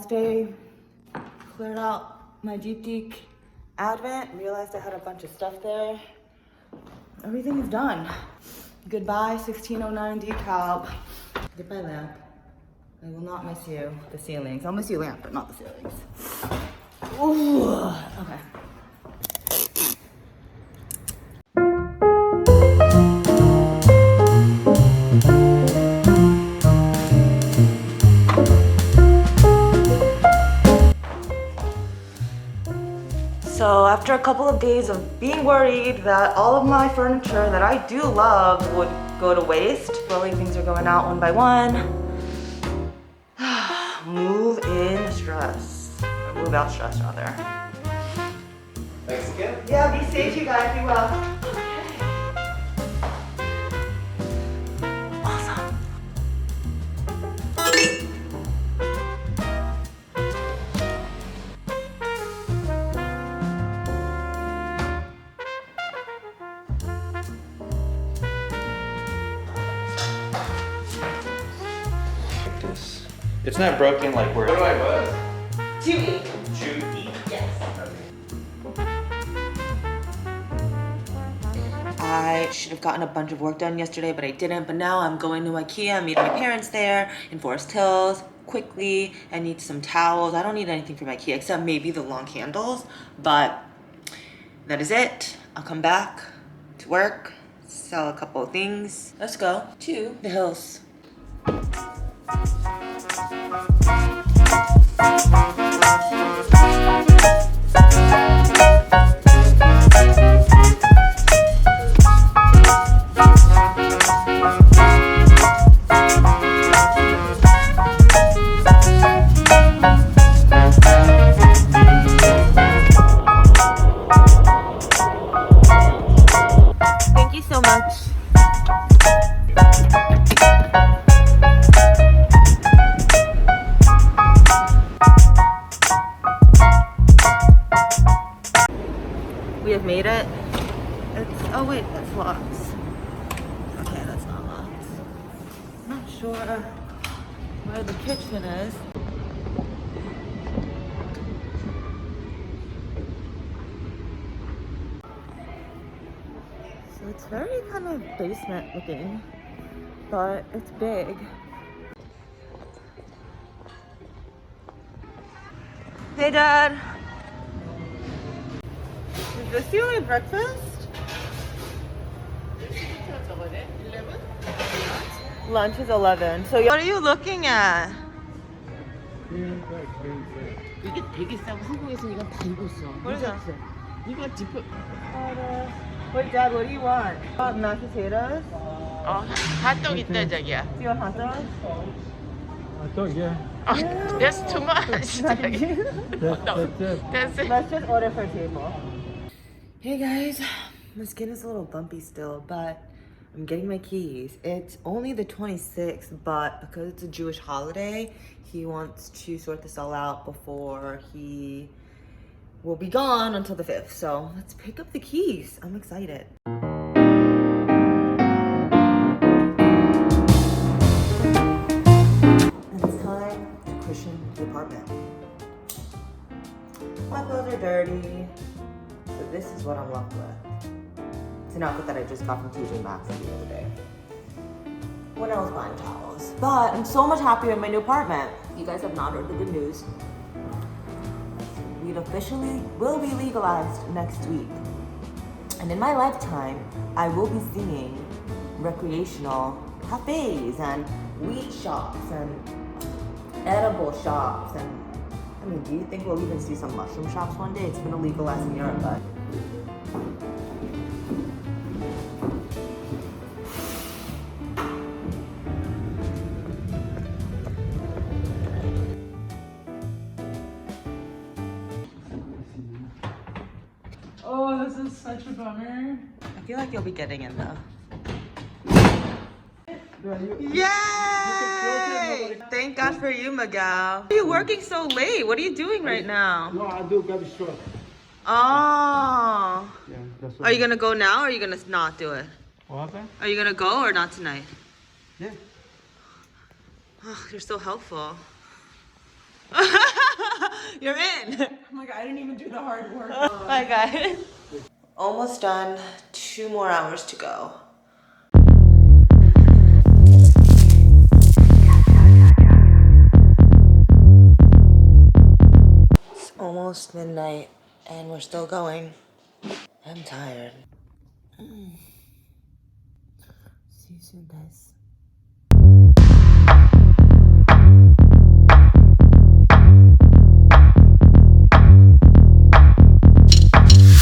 last day, cleared out my Deep Advent, realized I had a bunch of stuff there. Everything is done. Goodbye 1609 decal. Goodbye lamp. I will not miss you, the ceilings. I'll miss you lamp, but not the ceilings. Ooh, okay. So after a couple of days of being worried that all of my furniture that I do love would go to waste, slowly things are going out one by one. Move in stress. Or move out stress rather. Thanks again. Yeah, be safe you guys, be well. Awesome. It's not broken like where. What do I was? Chewy. Chewy. Yes. I should have gotten a bunch of work done yesterday, but I didn't. But now I'm going to Ikea, I'm meeting my parents there in Forest Hills quickly. I need some towels. I don't need anything from Ikea except maybe the long candles, but that is it. I'll come back to work, sell a couple of things. Let's go to the hills. Thank you so much. We have made it. It's, oh wait, that's locked. Okay, that's not locked. I'm not sure where the kitchen is. So it's very kind of basement looking, but it's big. Hey Dad. Is this the only breakfast? Lunch is 11. So what are you looking at? 이게 되게 싸고 한국에서 이건 다 이거 있어. What is that? 이거 지퍼. Wait, Dad, what do you want? Mashed potatoes? 핫도그 있다 저기야. Do you want hot dogs? That's too much. That's it. Let's just order for table. Hey guys, my skin is a little bumpy still, but I'm getting my keys. It's only the 26th, but because it's a Jewish holiday, he wants to sort this all out before he will be gone until the 5th. So let's pick up the keys. I'm excited. And it's time to cushion the apartment. My clothes are dirty. So this is what I'm left with. It's an outfit that I just got from TJ Maxx the other day when I was buying towels. But I'm so much happier in my new apartment. You guys have not heard the good news. Weed officially will be legalized next week. And in my lifetime, I will be seeing recreational cafes and weed shops and edible shops and I mean, do you think we'll even see some mushroom shops one day? It's been legalized in Europe, but... Oh, this is such a bummer. I feel like you'll be getting in though. Yay! Thank God for you, Miguel. Why are you working so late? What are you doing right now? No, I do got a short. Oh. Yeah, that's Are you gonna go now or are you gonna not do it? What happened? Are you gonna go or not tonight? Yeah. Oh, you're so helpful. You're in. Oh my god, I didn't even do the hard work. Bye, guys. Almost done. 2 more hours to go. It's almost midnight and we're still going. I'm tired. See you soon, guys.